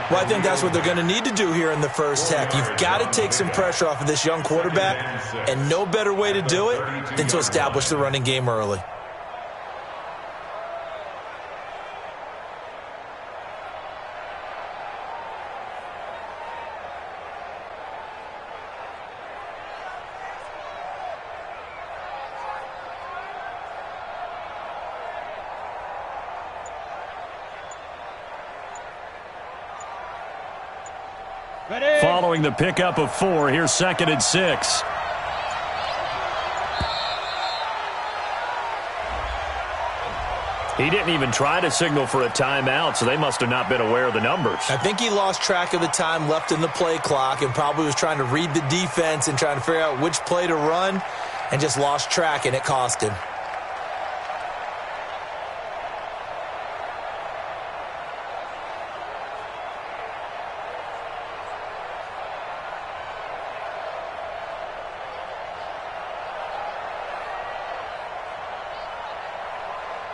Well, I think that's what they're going to need to do here in the first half. You've got to take some pressure off of this young quarterback, and no better way to do it than to establish the running game early. Following the pickup of 4, here's 2nd and 6. He didn't even try to signal for a timeout, so they must have not been aware of the numbers. I think he lost track of the time left in the play clock and probably was trying to read the defense and trying to figure out which play to run and just lost track, and it cost him.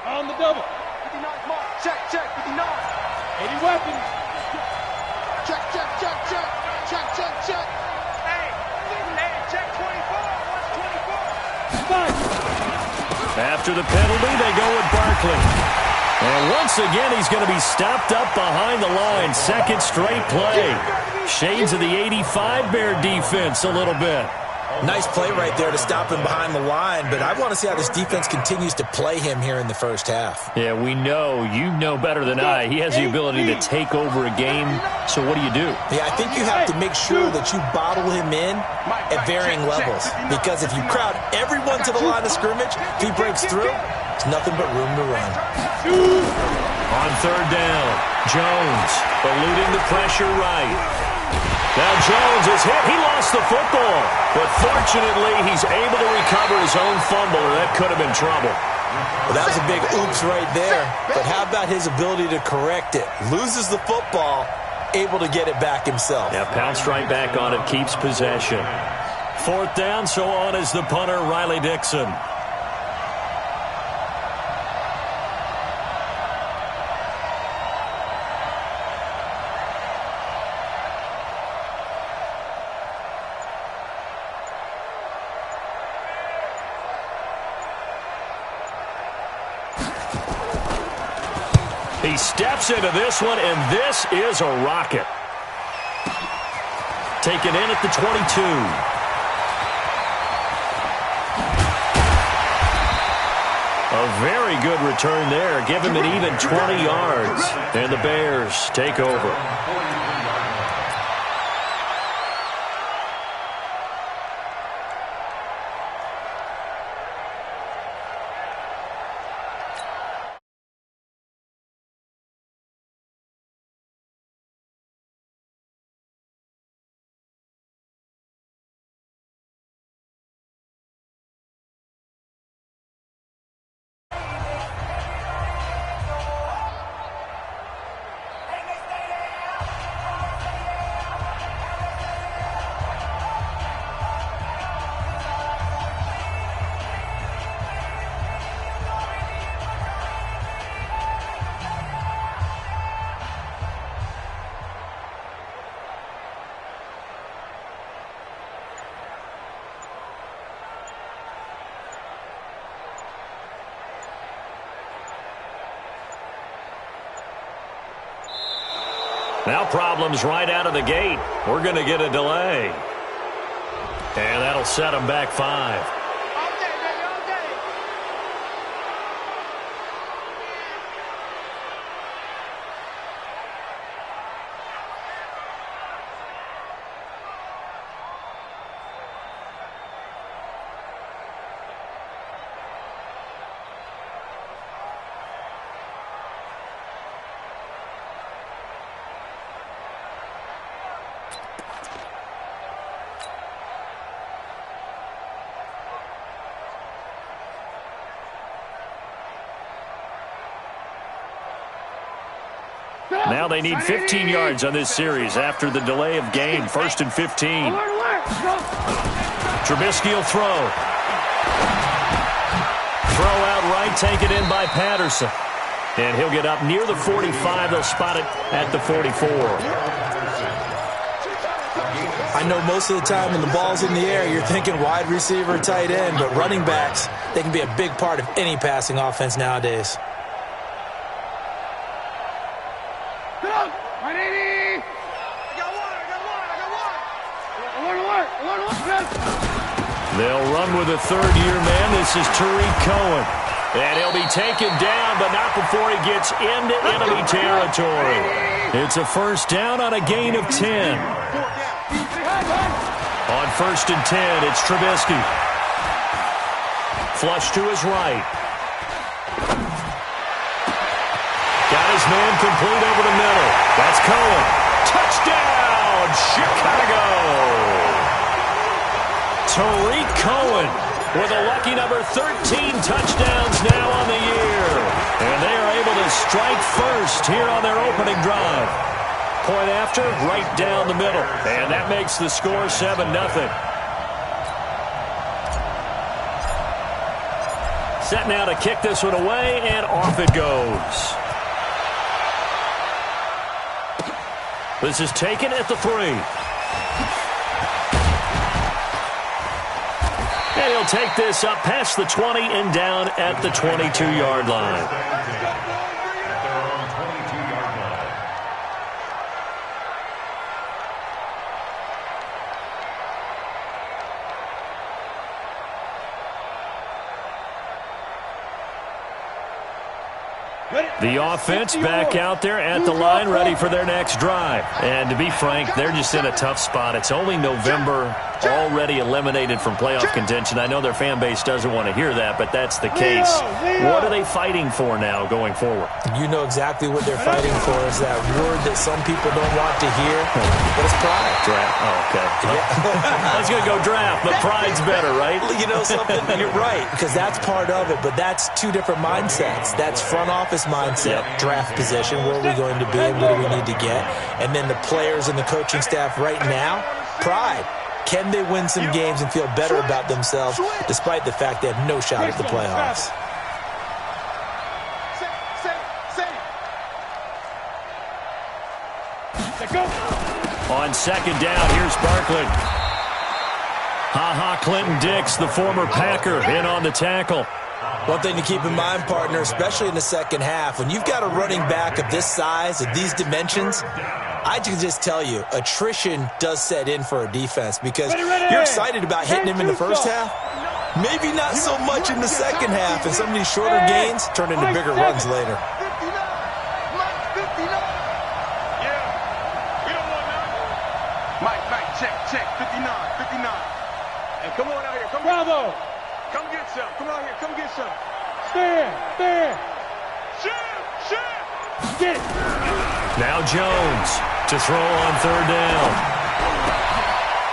On the double. 59 mark. Check, 59. 80 weapons. Check. Hey, check 24. What's 24? After the penalty, they go with Barkley. And once again, he's going to be stopped up behind the line. 2nd straight play. Shades of the 85 Bear defense a little bit. Nice play right there to stop him behind the line, but I want to see how this defense continues to play him here in the first half. Yeah, we know. You know better than I. He has the ability to take over a game, so what do you do? Yeah, I think you have to make sure that you bottle him in at varying levels, because if you crowd everyone to the line of scrimmage, if he breaks through, there's nothing but room to run. On 3rd down, Jones eluding the pressure right. Now Jones is hit. He lost the football. But fortunately, he's able to recover his own fumble, or that could have been trouble. Well, that was a big oops right there. But how about his ability to correct it? Loses the football, able to get it back himself. Yeah, pounced right back on it, keeps possession. 4th down, so on is the punter, Riley Dixon. He steps into this one, and this is a rocket. Taken in at the 22. A very good return there. Give him an even 20 yards. And the Bears take over. Now problems right out of the gate. We're going to get a delay. And that'll set them back 5. Now they need 15 yards on this series after the delay of game. 1st and 15. Trubisky will throw. Throw out right, taken in by Patterson. And he'll get up near the 45. They'll spot it at the 44. I know most of the time when the ball's in the air, you're thinking wide receiver, tight end, but running backs, they can be a big part of any passing offense nowadays. They'll run with a third-year man. This is Tariq Cohen. And he'll be taken down, but not before he gets into enemy territory. It's a first down on a gain of 10. On 1st and 10, it's Trubisky. Flush to his right. Got his man complete over the middle. That's Cohen. Touchdown, Chicago! Tariq Cohen with a lucky number 13 touchdowns now on the year. And they are able to strike first here on their opening drive. Point after, right down the middle. And that makes the score 7-0. Set now to kick this one away, and off it goes. This is taken at the 3. And he'll take this up past the 20 and down at the 22-yard line. The offense back out there at the line, ready for their next drive. And to be frank, they're just in a tough spot. It's only November, already eliminated from playoff contention. I know their fan base doesn't want to hear that, but that's the case. What are they fighting for now going forward? You know exactly what they're fighting for is that word that some people don't want to hear, but it's pride. Draft. Oh, okay. Yeah. I was going to go draft, but pride's better, right? You know something? You're right, because that's part of it, but that's two different mindsets. That's front office mindset, draft position, where are we going to be and what do we need to get? And then the players and the coaching staff right now, pride. Can they win some games and feel better about themselves despite the fact they have no shot at the playoffs? On second down, here's Barkley. Clinton Dix, the former Packer, in on the tackle. One thing to keep in mind, partner, especially in the second half, when you've got a running back of this size, of these dimensions, I can just tell you, attrition does set in for a defense because you're excited about hitting him in the first half. Maybe not so much in the second half, and some of these shorter gains turn into bigger runs later. Check, 59. And come on out here. Come Bravo. Come get some. Come out here. Come get some. Stand. Shoot. Get it. Now Jones to throw on third down.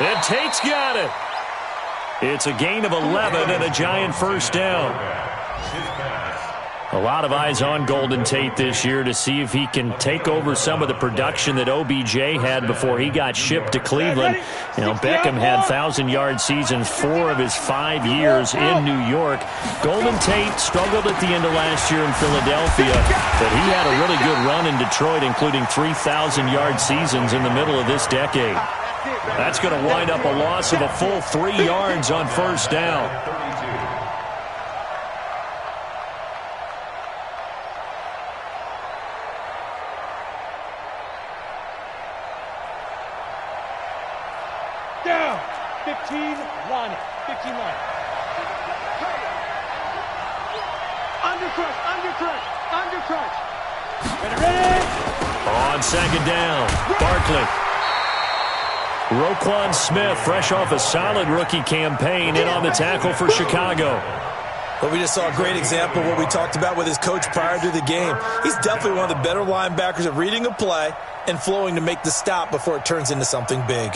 And Tate's got it. It's a gain of 11 and a giant first down. A lot of eyes on Golden Tate this year to see if he can take over some of the production that OBJ had before he got shipped to Cleveland. You know, Beckham had 1,000-yard seasons 4 of his 5 years in New York. Golden Tate struggled at the end of last year in Philadelphia, but he had a really good run in Detroit, including 3,000-yard seasons in the middle of this decade. That's going to wind up a loss of a full 3 yards on first down. Down. 15 line. 15 line. Under crunch. Ready. On second down, Barkley. Roquan Smith, fresh off a solid rookie campaign, in on the tackle for Chicago. But we just saw a great example of what we talked about with his coach prior to the game. He's definitely one of the better linebackers at reading a play and flowing to make the stop before it turns into something big.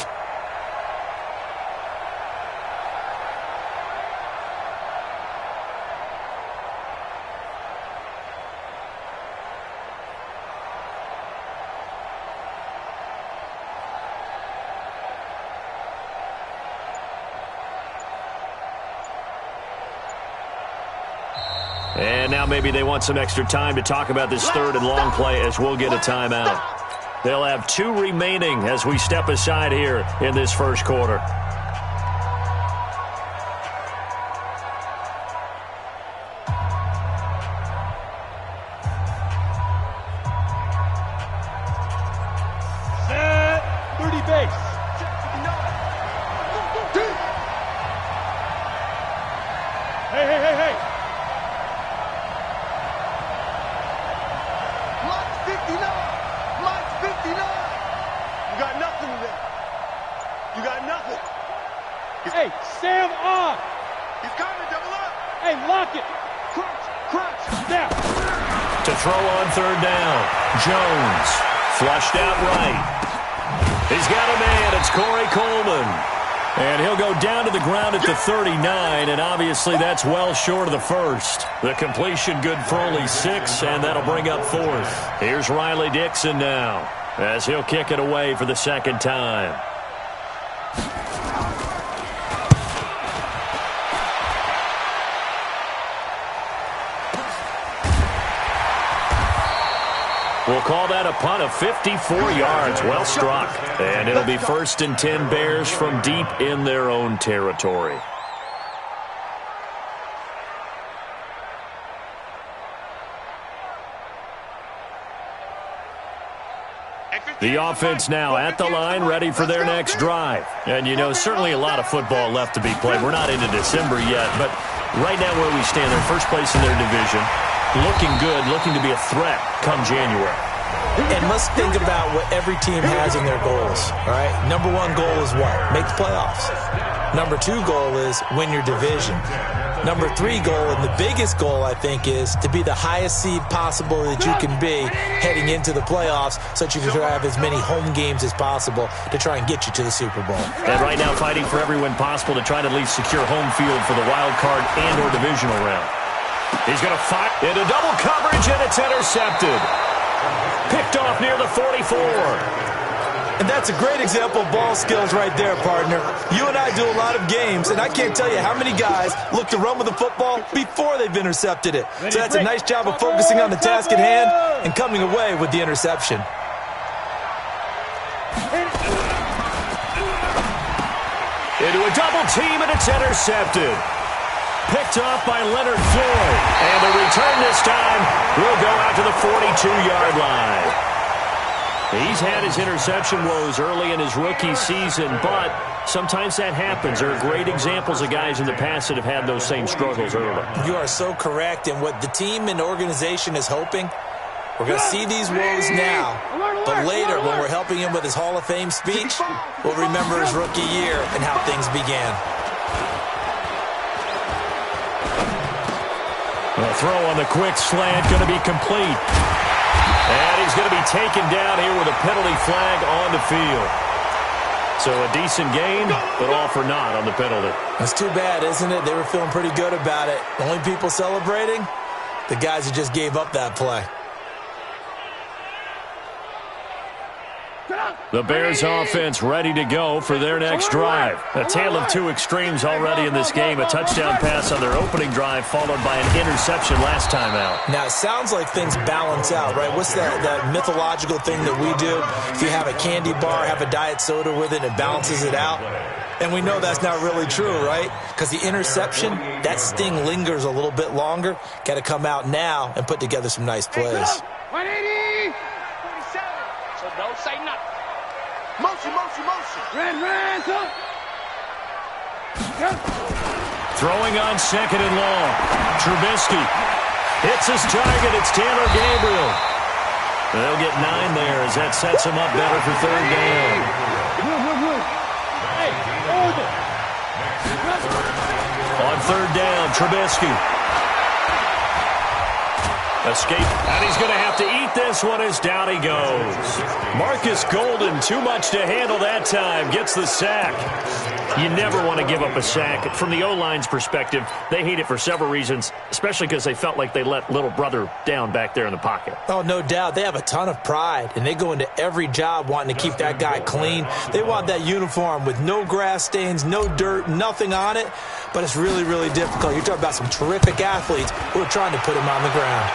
And now maybe they want some extra time to talk about this third and long play as we'll get a timeout. They'll have 2 remaining as we step aside here in this first quarter. Jones, flushed out right. He's got a man. It's Corey Coleman. And he'll go down to the ground at the 39, and obviously that's well short of the first. The completion good for only 6, and that'll bring up 4th. Here's Riley Dixon now, as he'll kick it away for the second time. We'll call that a punt of 54 yards. Well struck. And it'll be 1st and 10 Bears from deep in their own territory. The offense now at the line, ready for their next drive. And, you know, certainly a lot of football left to be played. We're not into December yet, but right now where we stand, they're first place in their division. Looking good, looking to be a threat come January. And let's think about what every team has in their goals, all right? Number 1 goal is what? Make the playoffs. Number 2 goal is win your division. Number 3 goal, and the biggest goal, I think, is to be the highest seed possible that you can be heading into the playoffs so that you can have as many home games as possible to try and get you to the Super Bowl. And right now fighting for every win possible to try to at least secure home field for the wild card and or divisional round. He's going to fight into double coverage, and it's intercepted. Picked off near the 44. And that's a great example of ball skills right there, partner. You and I do a lot of games, and I can't tell you how many guys look to run with the football before they've intercepted it. So that's a nice job of focusing on the task at hand and coming away with the interception. Into a double team, and it's intercepted. Picked off by Leonard Floyd. And the return this time will go out to the 42-yard line. He's had his interception woes early in his rookie season, but sometimes that happens. There are great examples of guys in the past that have had those same struggles early. You are so correct. And what the team and organization is hoping, we're going to see these woes now, but later when we're helping him with his Hall of Fame speech, we'll remember his rookie year and how things began. The throw on the quick slant going to be complete. And he's going to be taken down here with a penalty flag on the field. So a decent gain, but all for naught on the penalty. That's too bad, isn't it? They were feeling pretty good about it. The only people celebrating, the guys who just gave up that play. The Bears offense ready to go for their next drive. A tale of 2 extremes already in this game. A touchdown pass on their opening drive followed by an interception last time out. Now, it sounds like things balance out, right? What's that mythological thing that we do? If you have a candy bar, have a diet soda with it, it balances it out. And we know that's not really true, right? Because the interception, that sting lingers a little bit longer. Got to come out now and put together some nice plays. 180! 47. So don't say nothing. Motion. Ran, come. Throwing on 2nd and long. Trubisky hits his target. It's Taylor Gabriel. They'll get 9 there as that sets him up better for 3rd down. Hey, hold it. On 3rd down, Trubisky. Escape, and he's going to have to eat this one as down he goes. Marcus Golden, too much to handle that time, gets the sack. You never want to give up a sack. From the O-line's perspective, they hate it for several reasons, especially because they felt like they let little brother down back there in the pocket. Oh, no doubt. They have a ton of pride, and they go into every job wanting to keep that guy clean. They want that uniform with no grass stains, no dirt, nothing on it, but it's really, really difficult. You're talking about some terrific athletes who are trying to put him on the ground.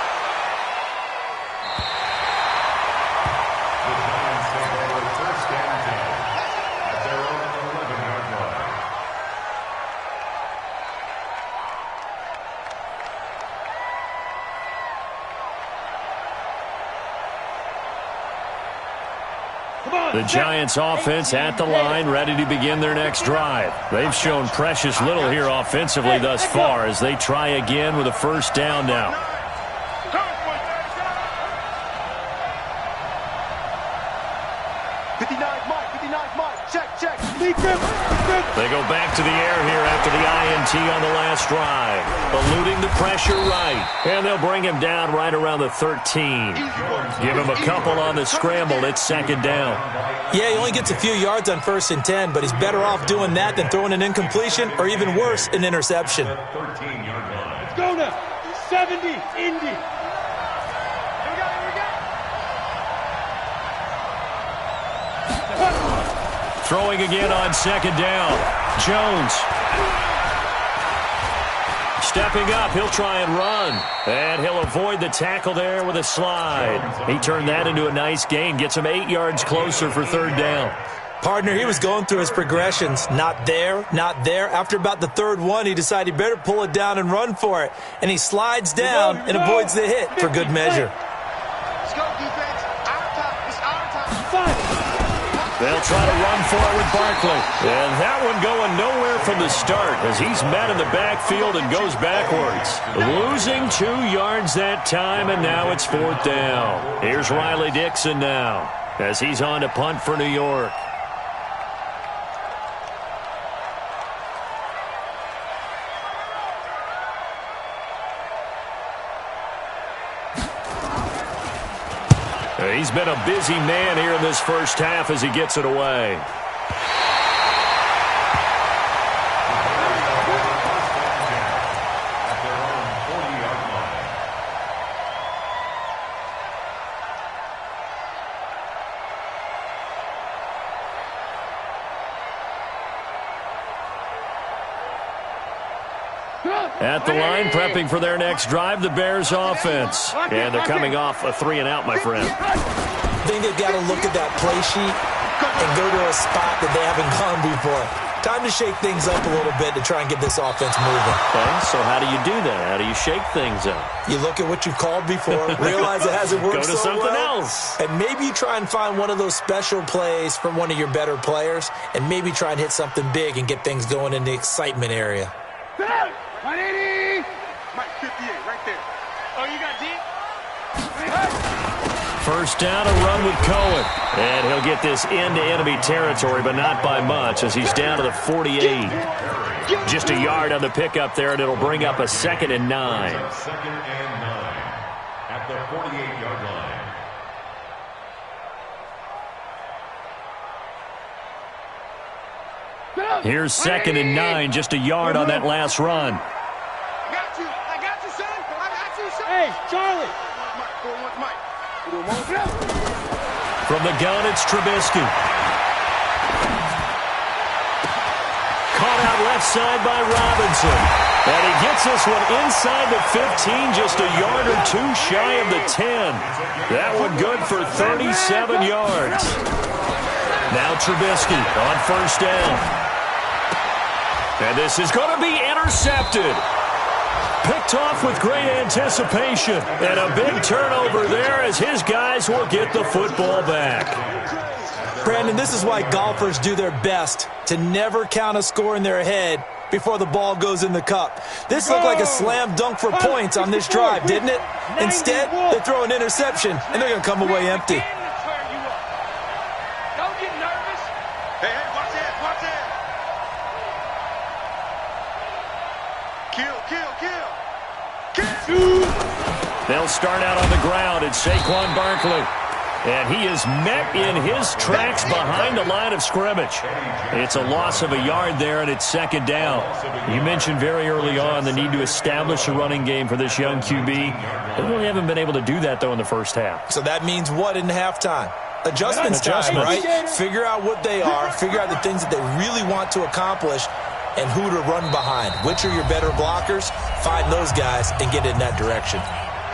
The Giants offense at the line, ready to begin their next drive. They've shown precious little here offensively thus far as they try again with a first down now. They go back to the air here after the INT on the last drive. Eluding the pressure right. And they'll bring him down right around the 13. Give him a couple on the scramble. It's second down. Yeah, he only gets a few yards on 1st and 10, but he's better off doing that than throwing an incompletion or even worse, an interception. Let's go now. 70, Indy. Throwing again on second down. Jones. Stepping up, he'll try and run. And he'll avoid the tackle there with a slide. He turned that into a nice gain. Gets him 8 yards closer for third down. Partner, he was going through his progressions. Not there, not there. After about the third one, he decided he better pull it down and run for it. And he slides down and avoids the hit for good measure. Let's go, defense. Our time. It's our time. They'll try to run for it with Barkley. And that one going nowhere from the start as he's met in the backfield and goes backwards. Losing 2 yards that time, and now it's fourth down. Here's Riley Dixon now as he's on to punt for New York. He's been a busy man here in this first half as he gets it away. At the line, prepping for their next drive, the Bears offense. And they're coming off a 3-and-out, my friend. I think they've got to look at that play sheet and go to a spot that they haven't gone before. Time to shake things up a little bit to try and get this offense moving. Okay, so how do you do that? How do you shake things up? You look at what you've called before, realize it hasn't worked so well. Go to something else. And maybe you try and find one of those special plays from one of your better players, and maybe try and hit something big and get things going in the excitement area. 180. Mike, 58, right there. Oh, you got deep? First down, a run with Cohen. And he'll get this into enemy territory, but not by much as he's down to the 48. Just a yard on the pickup there, and it'll bring up a 2nd and 9. 2nd and 9 at the 48-yard line. Here's 2nd and 9, just a yard on that last run. I got you, son. I got you, son. Hey, Charlie. Mike. From the gun, it's Trubisky. Caught out left side by Robinson. And he gets this one inside the 15, just a yard or two shy of the 10. That one good for 37 yards. Now Trubisky on first down. And this is going to be intercepted. Picked off with great anticipation. And a big turnover there as his guys will get the football back. Brandon, this is why golfers do their best to never count a score in their head before the ball goes in the cup. This looked like a slam dunk for points on this drive, didn't it? Instead, they throw an interception, and they're going to come away empty. Don't get nervous. Hey, watch that. Kill. They'll start out on the ground. It's Saquon Barkley. And he is met in his tracks behind the line of scrimmage. It's a loss of a yard there, and it's second down. You mentioned very early on the need to establish a running game for this young QB. They really haven't been able to do that, though, in the first half. So that means what in halftime? Adjustments time, right? Figure out what they are, figure out the things that they really want to accomplish, and who to run behind. Which are your better blockers? Find those guys and get in that direction.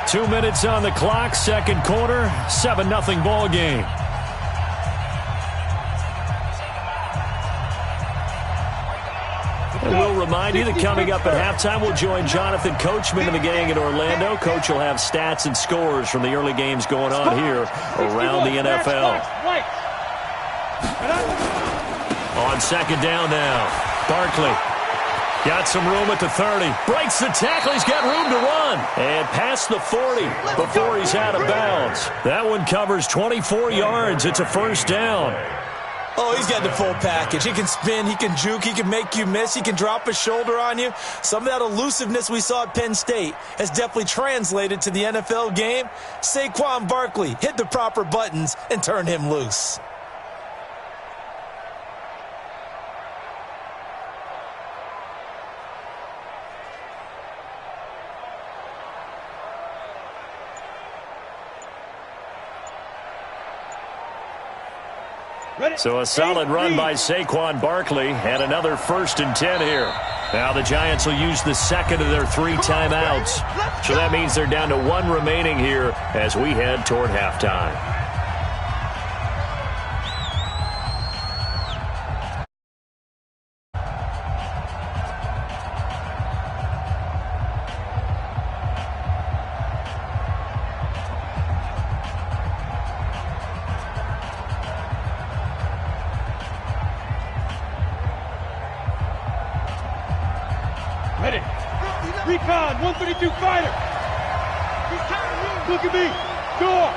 2 minutes on the clock, second quarter, 7-0 ball game. And we'll remind you that coming up at halftime, we'll join Jonathan Coachman and the gang in Orlando. Coach will have stats and scores from the early games going on here around the NFL. On second down now, Barkley. Got some room at the 30. Breaks the tackle. He's got room to run. And past the 40 before he's out of bounds. That one covers 24 yards. It's a first down. Oh, he's got the full package. He can spin, he can juke, he can make you miss, he can drop his shoulder on you. Some of that elusiveness we saw at Penn State has definitely translated to the NFL game. Saquon Barkley hit the proper buttons and turned him loose. So a solid run by Saquon Barkley and another 1st and 10 here. Now the Giants will use the second of their 3 timeouts. So that means they're down to 1 remaining here as we head toward halftime. Ready. Recon, 132 fighter. Look at me. Go.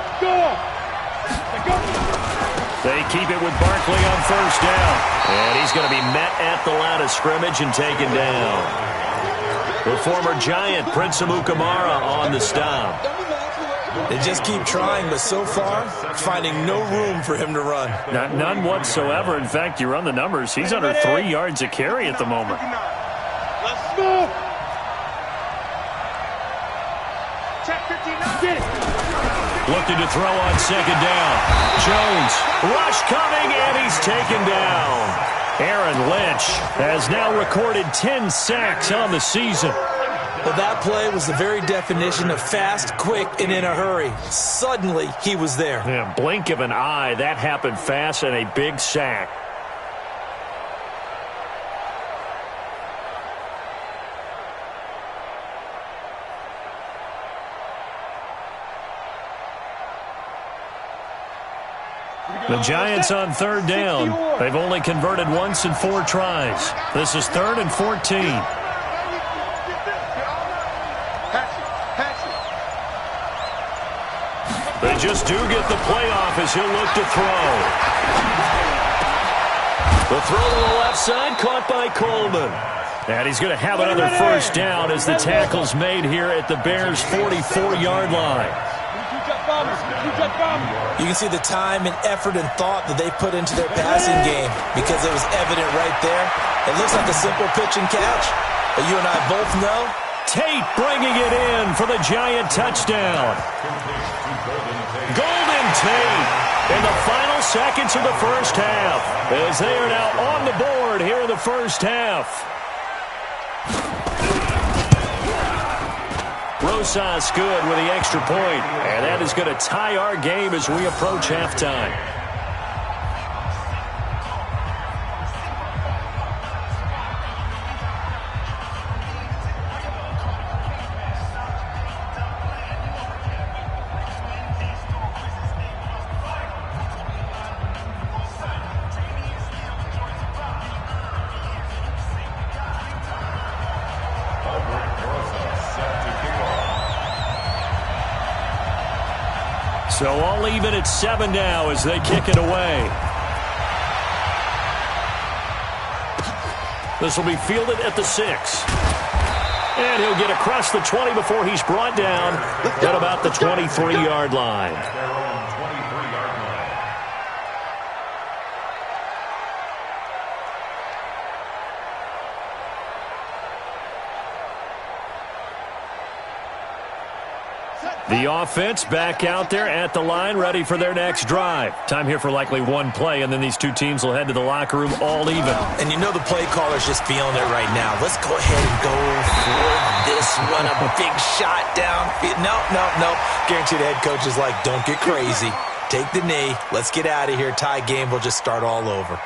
They keep it with Barkley on first down. And he's going to be met at the line of scrimmage and taken down. The former Giant, Prince Amukamara, on the stop. They just keep trying, but so far, finding no room for him to run. None whatsoever. In fact, you run the numbers. He's under 3 yards a carry at the moment. Let's move. Check 59. Looking to throw on second down. Jones, rush coming, and he's taken down. Aaron Lynch has now recorded 10 sacks on the season. Well, that play was the very definition of fast, quick, and in a hurry. Suddenly, he was there. Yeah, blink of an eye, that happened fast, and a big sack. The Giants on third down. They've only converted once in 4 tries. This is 3rd and 14. They just do get the playoff as he'll look to throw. The throw to the left side caught by Coleman. And he's going to have another first down as the tackle's made here at the Bears' 44-yard line. You can see the time and effort and thought that they put into their passing game because it was evident right there. It looks like a simple pitch and catch, but you and I both know. Tate bringing it in for the Giant touchdown. Golden Tate in the final seconds of the first half as they are now on the board here in the first half. Rosas good with the extra point, and that is going to tie our game as we approach halftime. So all even at 7 now as they kick it away. This will be fielded at the 6. And he'll get across the 20 before he's brought down at about the 23-yard line. The offense back out there at the line, ready for their next drive. Time here for likely one play, and then these two teams will head to the locker room all even. And you know the play caller's just feeling it right now. Let's go ahead and go for this one. A big shot down. No. Guarantee the head coach is like, don't get crazy. Take the knee. Let's get out of here. Tie game. We'll just start all over.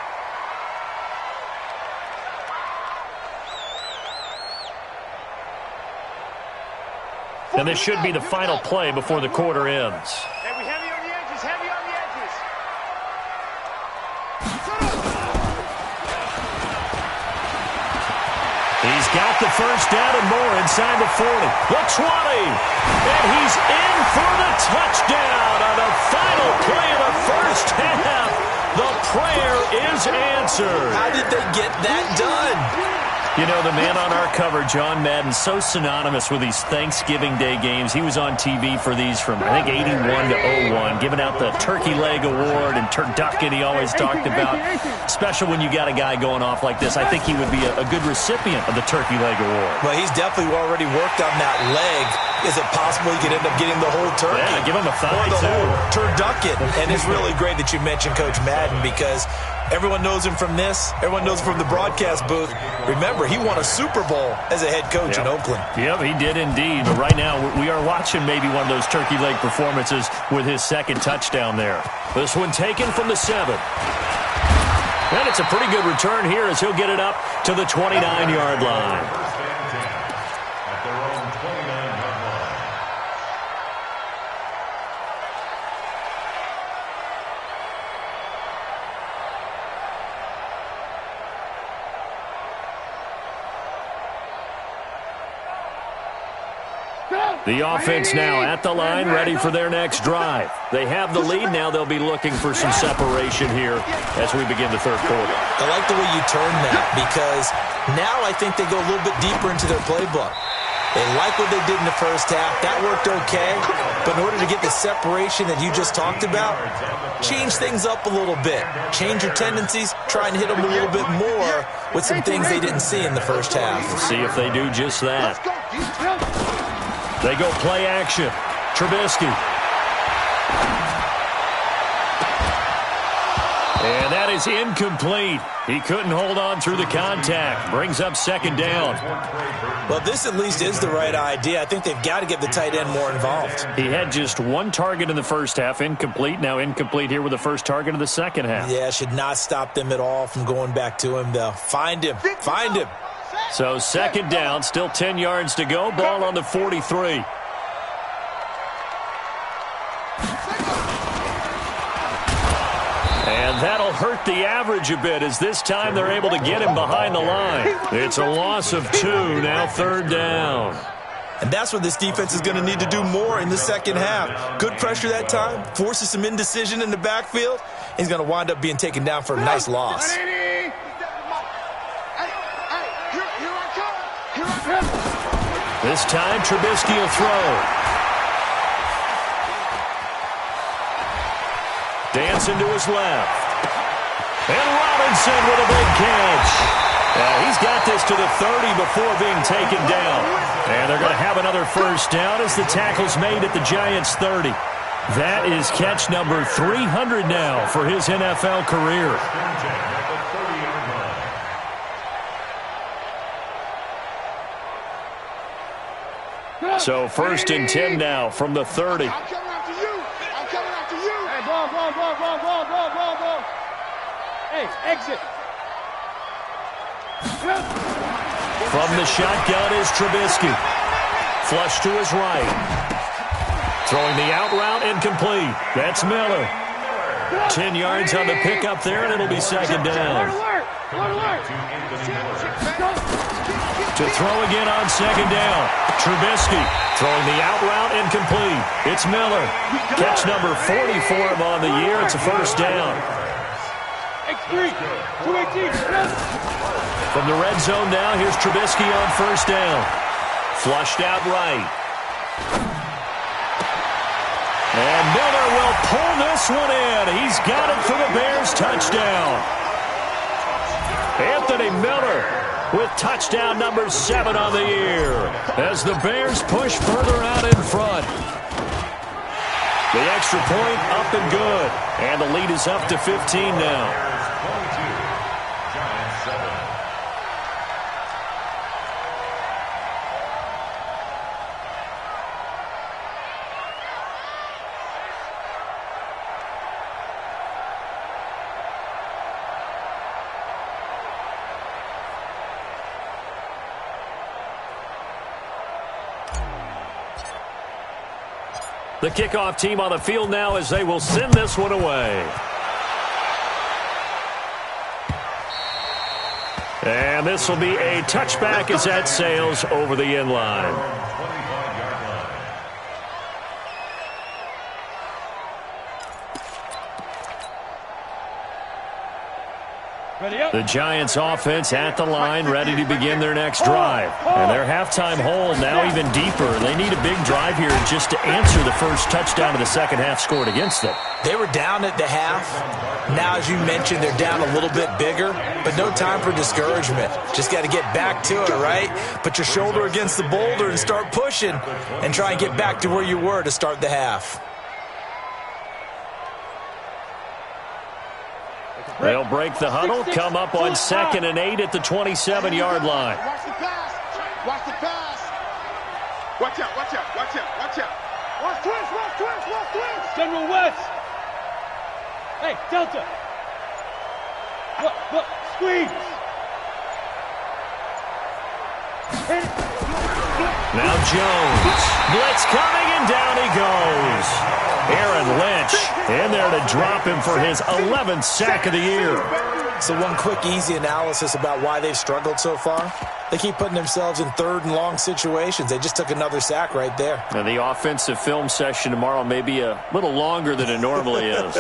And this should be the final play before the quarter ends. Hey, we heavy on the edges, heavy on the edges. He's got the first down and more inside the 40. The 20. And he's in for the touchdown on the final play of the first half. The prayer is answered. How did they get that done? You know, the man on our cover, John Madden, so synonymous with these Thanksgiving Day games. He was on TV for these from, I think, 81 to 01, giving out the Turkey Leg Award and turducken he always talked about. Special when you got a guy going off like this. I think he would be a good recipient of the Turkey Leg Award. Well, he's definitely already worked on that leg. Is it possible he could end up getting the whole turkey? Yeah, give him a thigh, or the too. whole turducken. And it's really great that you mentioned Coach Madden because everyone knows him from this. Everyone knows him from the broadcast booth. Remember, he won a Super Bowl as a head coach in Oakland. Yep, he did indeed. But right now, we are watching maybe one of those turkey leg performances with his second touchdown there. This one taken from the 7. And it's a pretty good return here as he'll get it up to the 29-yard line. The offense now at the line, ready for their next drive. They have the lead. Now they'll be looking for some separation here as we begin the third quarter. I like the way you turn that because now I think they go a little bit deeper into their playbook. They like what they did in the first half. That worked okay. But in order to get the separation that you just talked about, change things up a little bit. Change your tendencies. Try and hit them a little bit more with some things they didn't see in the first half. We'll see if they do just that. They go play action. Trubisky. And that is incomplete. He couldn't hold on through the contact. Brings up second down. Well, this at least is the right idea. I think they've got to get the tight end more involved. He had just one target in the first half, incomplete. Now incomplete here with the first target of the second half. Yeah, should not stop them at all from going back to him, though. Find him. Find him. So second down, still 10 yards to go. Ball on the 43. And that'll hurt the average a bit as this time they're able to get him behind the line. It's a loss of 2, now third down. And that's what this defense is going to need to do more in the second half. Good pressure that time, forces some indecision in the backfield. He's going to wind up being taken down for a nice loss. This time, Trubisky will throw. Dancing to his left. And Robinson with a big catch. He's got this to the 30 before being taken down. And they're going to have another first down as the tackle's made at the Giants' 30. That is catch number 300 now for his NFL career. So first and 10 now from the 30. I'm coming after you. I'm coming after you. Hey, ball. Hey, exit. From the shotgun is Trubisky. Flush to his right. Throwing the out route incomplete. That's Miller. 10 yards on the pickup there, and it'll be second down. To throw again on second down. Trubisky throwing the out route incomplete. It's Miller. Catch number 40 for him on the year. It's a first down. X3, 218. From the red zone now, here's Trubisky on first down. Flushed out right. And Miller will pull this one in. He's got it for the Bears touchdown. Anthony Miller with touchdown number 7 on the year as the Bears push further out in front. The extra point up and good. And the lead is up to 15 now. The kickoff team on the field now as they will send this one away. And this will be a touchback as that sails over the end line. The Giants offense at the line, ready to begin their next drive. And their halftime hole now even deeper. They need a big drive here just to answer the first touchdown of the second half scored against them. They were down at the half. Now, as you mentioned, they're down a little bit bigger, but no time for discouragement. Just got to get back to it, right? Put your shoulder against the boulder and start pushing and try and get back to where you were to start the half. They'll break the huddle, come up on 2nd and 8 at the 27-yard line. Watch the pass. Watch the pass. Watch out, watch out, watch out, watch out. Watch twist, watch twist, watch twist. General West. Hey, Delta. Look, squeeze. Now Jones. Blitz coming, and down he goes. Aaron Lynch in there to drop him for his 11th sack of the year. So one quick, easy analysis about why they've struggled so far. They keep putting themselves in 3rd and long situations. They just took another sack right there. Now the offensive film session tomorrow may be a little longer than it normally is.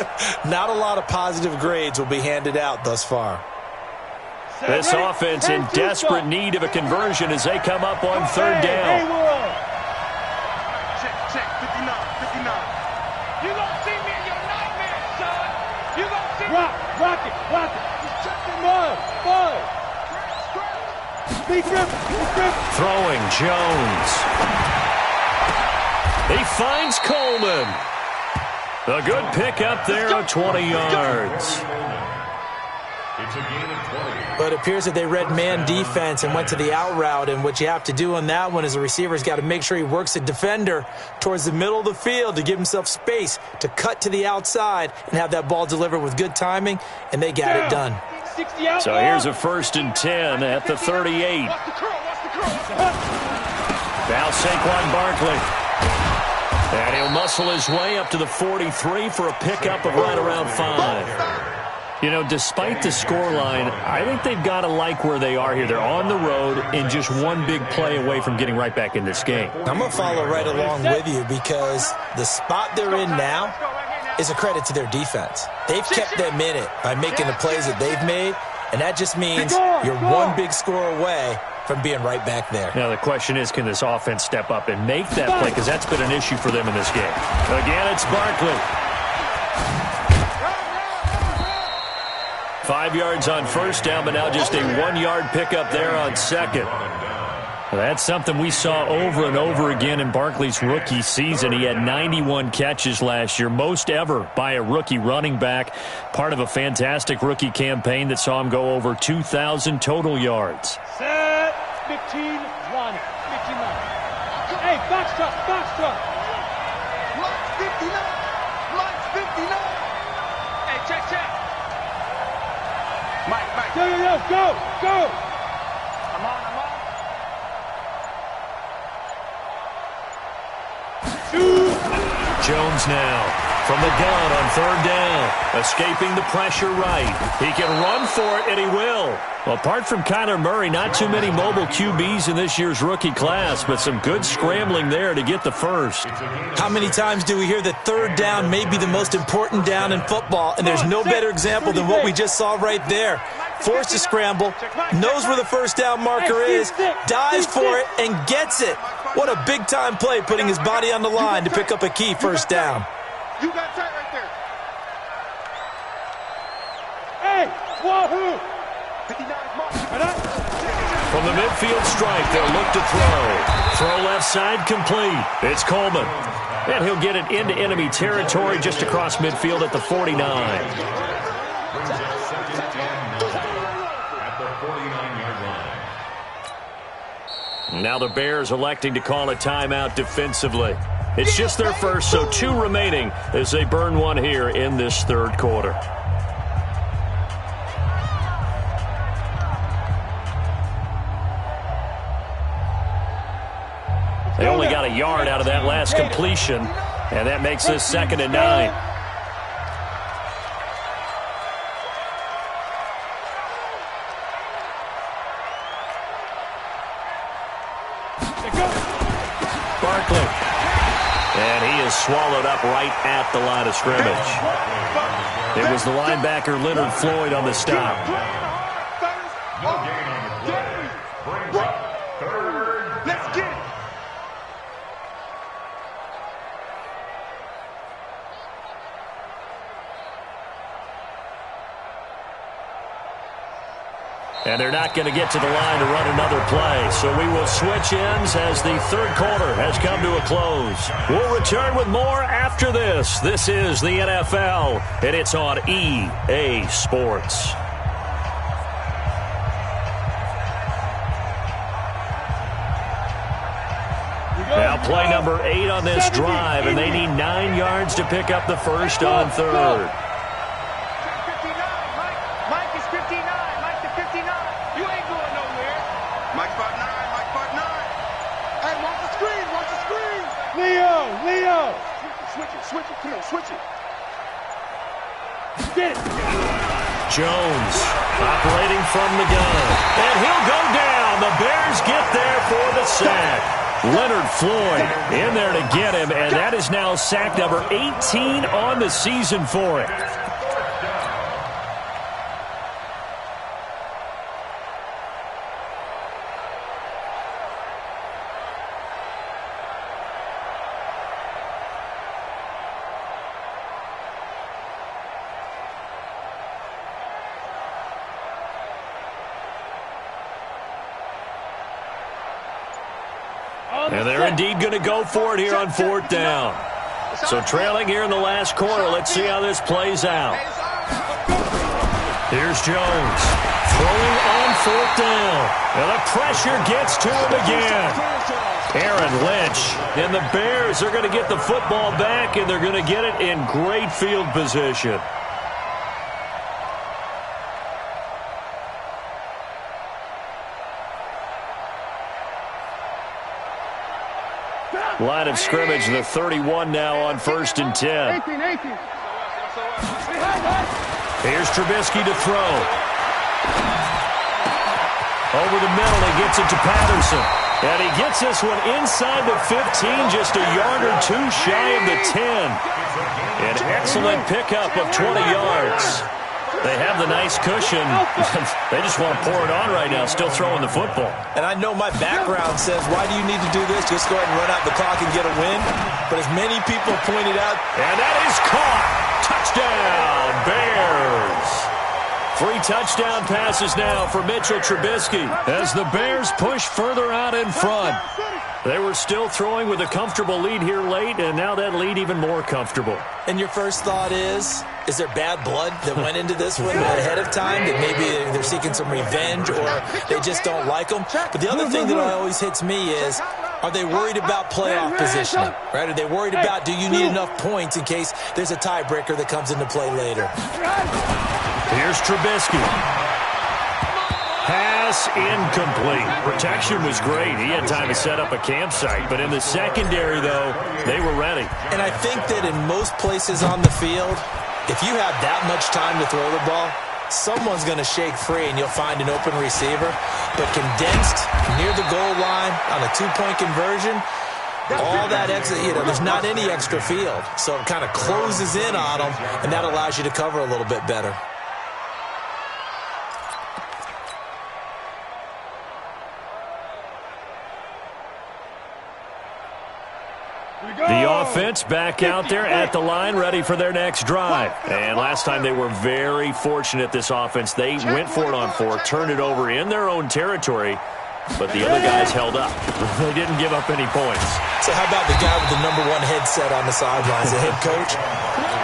Not a lot of positive grades will be handed out thus far. This offense in desperate need of a conversion as they come up on 3rd down. Check, 59, 59. You gonna see me in your nightmares, son. You gonna see me. Rock it. Just check the mud. Speak grip. Throwing Jones. He finds Coleman. A good pickup there of 20 yards. It's a gain of 20. But it appears that they read man defense and went to the out route, and what you have to do on that one is the receiver's got to make sure he works the defender towards the middle of the field to give himself space to cut to the outside and have that ball delivered with good timing, and they got it done. So here's a 1st and 10 at the 38. Now Saquon Barkley. And he'll muscle his way up to the 43 for a pickup of right around 5. You know, despite the scoreline, I think they've got to like where they are here. They're on the road and just one big play away from getting right back in this game. I'm going to follow right along with you because the spot they're in now is a credit to their defense. They've kept them in it by making the plays that they've made, and that just means you're one big score away from being right back there. Now, the question is, can this offense step up and make that play? Because that's been an issue for them in this game. Again, it's Barkley. 5 yards on 1st down, but now just a 1-yard pickup there on 2nd. Well, that's something we saw over and over again in Barkley's rookie season. He had 91 catches last year, most ever by a rookie running back, part of a fantastic rookie campaign that saw him go over 2,000 total yards. Set, 15, 1, 59. Hey, box truck. Mike's 59. Hey, check. Mike. Yo, go. I'm on. Jones now from the gun on 3rd down, escaping the pressure right. He can run for it, and he will. Well, apart from Kyler Murray, not too many mobile QBs in this year's rookie class, but some good scrambling there to get the first. How many times do we hear that 3rd down may be the most important down in football, and there's no better example than what we just saw right there. forced to scramble, knows where the first down marker is, dives for it, and gets it. What a big-time play, putting his body on the line to pick up a key first down. You got tight right there. Hey, wahoo! From the midfield stripe, they'll look to throw. Throw left side complete. It's Coleman. And he'll get it into enemy territory just across midfield at the 49. Brings up 2nd and 9 at the 49-yard line. Now the Bears electing to call a timeout defensively. It's just their first, so 2 remaining as they burn one here in this third quarter. They only got a yard out of that last completion, and that makes this 2nd and 9. Barkley. And he is swallowed up right at the line of scrimmage. It was the linebacker Leonard Floyd on the stop. No gain on the play. Brings up 3rd. Let's get it. And they're not going to get to the line to run another play. So we will switch ends as the third quarter has come to a close. We'll return with more after this. This is the NFL, and it's on EA Sports. Now play number 8 on this drive, and they need 9 yards to pick up the first on third. Leo! Switch it. Come on, switch it. Get it! Jones operating from the gun. And he'll go down. The Bears get there for the sack. Leonard Floyd in there to get him, and that is now sack number 18 on the season for him. And they're indeed going to go for it here on 4th down. So trailing here in the last quarter, let's see how this plays out. Here's Jones throwing on 4th down. And the pressure gets to him again. Aaron Lynch. And the Bears are going to get the football back, and they're going to get it in great field position. Line of scrimmage, the 31 now on 1st and 10. Here's Trubisky to throw. Over the middle, he gets it to Patterson. And he gets this one inside the 15, just a yard or 2 shy of the 10. An excellent pickup of 20 yards. They have the nice cushion. They just want to pour it on right now, still throwing the football. And I know my background says, why do you need to do this? Just go ahead and run out the clock and get a win. But as many people pointed out. And that is caught. Touchdown, Bears. 3 touchdown passes now for Mitchell Trubisky as the Bears push further out in front. They were still throwing with a comfortable lead here late, and now that lead even more comfortable. And your first thought is there bad blood that went into this one ahead of time, that maybe they're seeking some revenge or they just don't like them? But the other thing that always hits me is, are they worried about playoff positioning? Right? Are they worried about, do you need enough points in case there's a tiebreaker that comes into play later? Here's Trubisky. Pass incomplete. Protection was great. He had time to set up a campsite. But in the secondary, though, they were ready. And I think that in most places on the field, if you have that much time to throw the ball, someone's going to shake free and you'll find an open receiver. But condensed near the goal line on a 2-point conversion, all that extra, there's not any extra field. So it kind of closes in on them, and that allows you to cover a little bit better. offense back out there at the line, ready for their next drive. And last time they were very fortunate, this offense. They went for it on 4, turned it over in their own territory, but the other guys held up. They didn't give up any points. So how about the guy with the #1 headset on the sidelines, the head coach?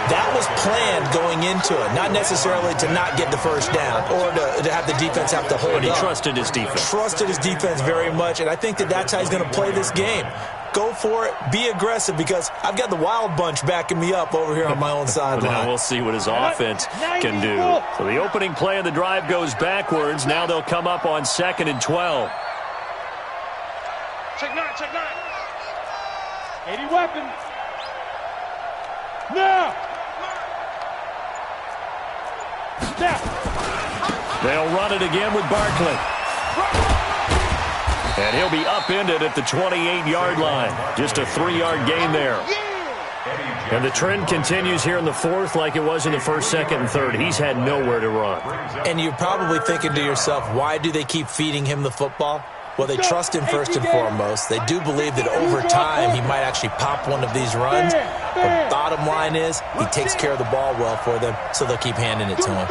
That was planned going into it, not necessarily to not get the first down or to have the defense have to hold up. But he trusted his defense. Trusted his defense very much, and I think that's how he's going to play this game. Go for it. Be aggressive, because I've got the wild bunch backing me up over here on my own sideline. Now we'll see what his offense can do. So the opening play of the drive goes backwards. Now they'll come up on 2nd and 12. Check 9, check 9. 80 weapons. Now. They'll run it again with Barkley. And he'll be upended at the 28-yard line. Just a 3-yard gain there. And the trend continues here in the 4th like it was in the 1st, 2nd, and 3rd. He's had nowhere to run. And you're probably thinking to yourself, why do they keep feeding him the football? Well, they trust him first and foremost. They do believe that over time he might actually pop one of these runs. The bottom line is he takes care of the ball well for them, so they'll keep handing it to him.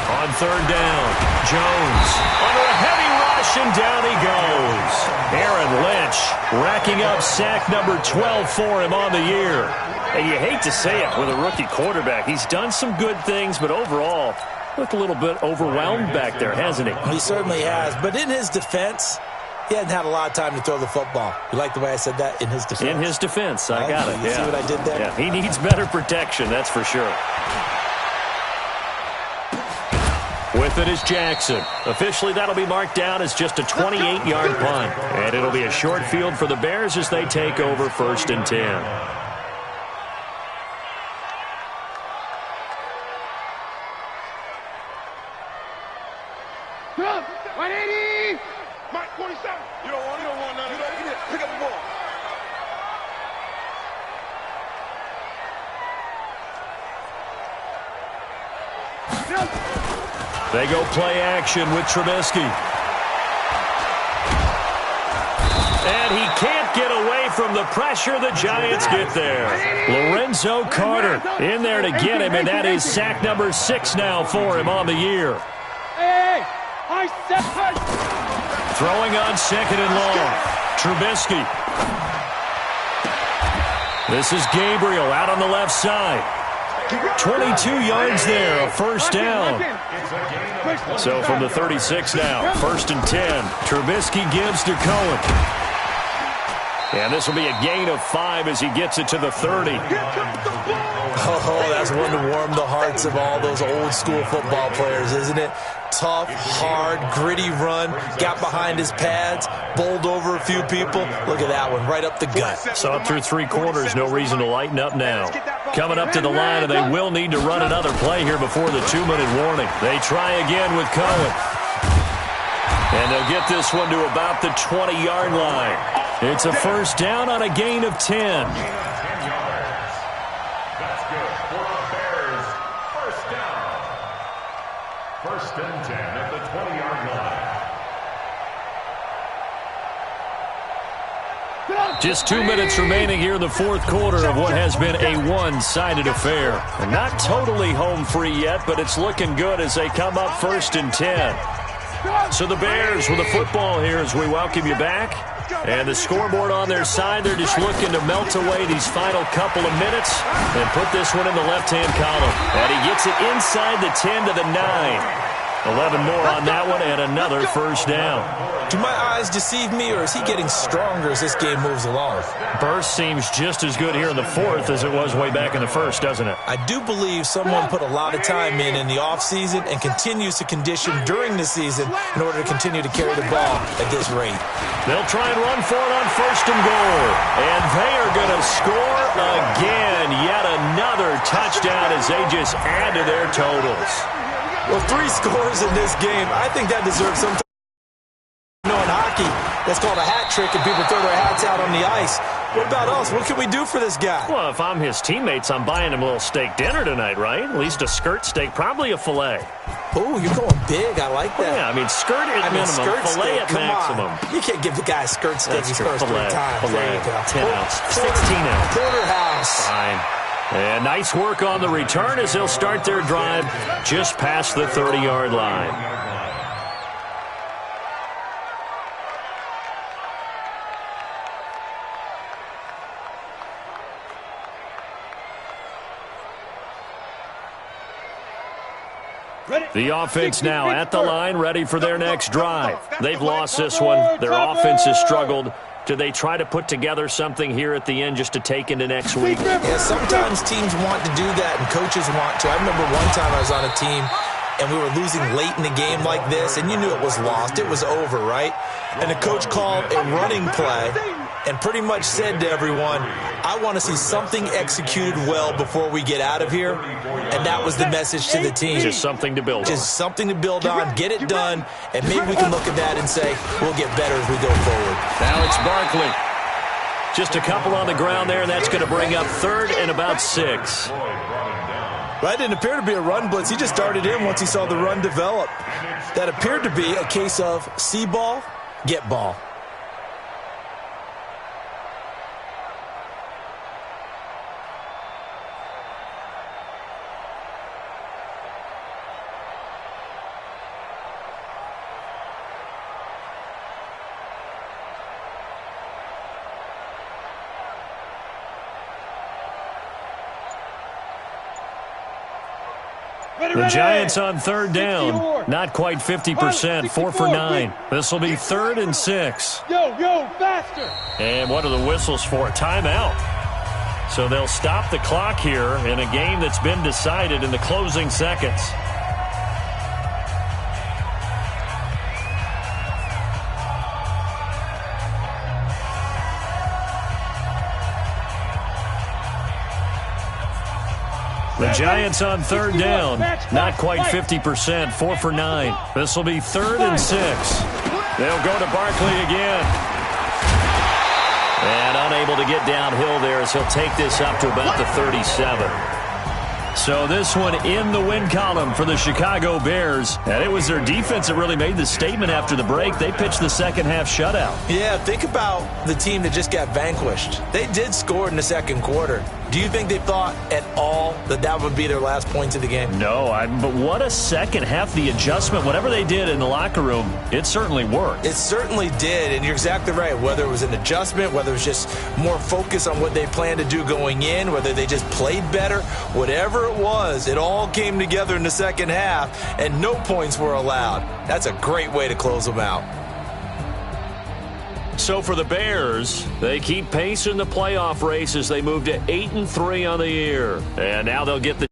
On 3rd down, Jones under a heavy rush, and down he goes. Aaron Lynch racking up sack number 12 for him on the year. And you hate to say it with a rookie quarterback. He's done some good things, but overall, looked a little bit overwhelmed back there, hasn't he? He certainly has. But in his defense, he hasn't had a lot of time to throw the football. You like the way I said that? In his defense? In his defense. I got it. You see what I did there? Yeah, he needs better protection, that's for sure. With it is Jackson. Officially, that'll be marked down as just a 28-yard punt. And it'll be a short field for the Bears as they take over 1st and 10. Mike 47. You don't want none of that. Pick up the ball. They go play action with Trubisky. And he can't get away from the pressure. The Giants get there. Lorenzo Carter in there to get him, and that is sack number 6 now for him on the year. Throwing on 2nd and long. Trubisky. This is Gabriel out on the left side. 22 yards there, a 1st down. So from the 36 now, 1st and 10. Trubisky gives to Cohen. And this will be a gain of 5 as he gets it to the 30. Oh, that's one to warm the hearts of all those old school football players, isn't it? Tough, hard, gritty run, got behind his pads, bowled over a few people. Look at that one, right up the gut. So up through 3 quarters, no reason to lighten up now. Coming up to the line, and they will need to run another play here before the 2-minute warning. They try again with Cohen. And they'll get this one to about the 20-yard line. It's a 1st down on a gain of 10. That's good for the Bears. 1st down. 1st and 10 at the 20-yard line. Just 2 minutes remaining here in the 4th quarter of what has been a one-sided affair. And not totally home free yet, but it's looking good as they come up 1st and 10. So the Bears with the football here as we welcome you back. And the scoreboard on their side, they're just looking to melt away these final couple of minutes and put this one in the left-hand column. And he gets it inside the 10 to the 9. 11 more on that one and another 1st down. Do my eyes deceive me, or is he getting stronger as this game moves along? Burst seems just as good here in the 4th as it was way back in the 1st, doesn't it? I do believe someone put a lot of time in the offseason and continues to condition during the season in order to continue to carry the ball at this rate. They'll try and run for it on 1st and goal. And they are going to score again. Yet another touchdown as they just add to their totals. Well, 3 scores in this game. I think that deserves some. In hockey, that's called a hat trick, and people throw their hats out on the ice. What about us? What can we do for this guy? Well, if I'm his teammates, I'm buying him a little steak dinner tonight, right? At least a skirt steak, probably a filet. Oh, you're going big. I like that. Yeah, I mean, skirt at minimum, skirt filet steak, at come maximum. on. You can't give the guy a skirt steak his first filet, 3 times. filet, There you go. 10 ounce, 16 ounce. Porterhouse. Fine. And nice work on the return as they'll start their drive just past the 30-yard line. The offense now at the line, ready for their next drive. They've lost this one. Their offense has struggled. Do they try to put together something here at the end just to take into next week? Yeah, sometimes teams want to do that and coaches want to. I remember one time I was on a team and we were losing late in the game like this, and you knew it was lost. It was over, right? And the coach called a running play and pretty much said to everyone, I want to see something executed well before we get out of here. And that was the message to the team. Just something to build on. Just something to build on, get it done, and maybe we can look at that and say, we'll get better as we go forward. Now it's Barkley. Just a couple on the ground there, and that's going to bring up 3rd and about 6. That didn't appear to be a run blitz. He just darted in once he saw the run develop. That appeared to be a case of see ball, get ball. The Giants on 3rd down. Not quite 50%, 4 for 9. This will be 3rd and 6. Yo, faster. And what are the whistles for? Timeout. So they'll stop the clock here in a game that's been decided in the closing seconds. The Giants on 3rd down. Not quite 50%, 4 for 9. This will be 3rd and 6. They'll go to Barkley again. And unable to get downhill there as he'll take this up to about the 37. So this one in the win column for the Chicago Bears. And it was their defense that really made the statement after the break. They pitched the second half shutout. Yeah, think about the team that just got vanquished. They did score in the second quarter. Do you think they thought at all that that would be their last points of the game? No, but what a second half. The adjustment, whatever they did in the locker room, it certainly worked. It certainly did, and you're exactly right. Whether it was an adjustment, whether it was just more focus on what they planned to do going in, whether they just played better, whatever it was, it all came together in the second half, and no points were allowed. That's a great way to close them out. So for the Bears, they keep pace in the playoff race as they move to 8-3 on the year. And now they'll get the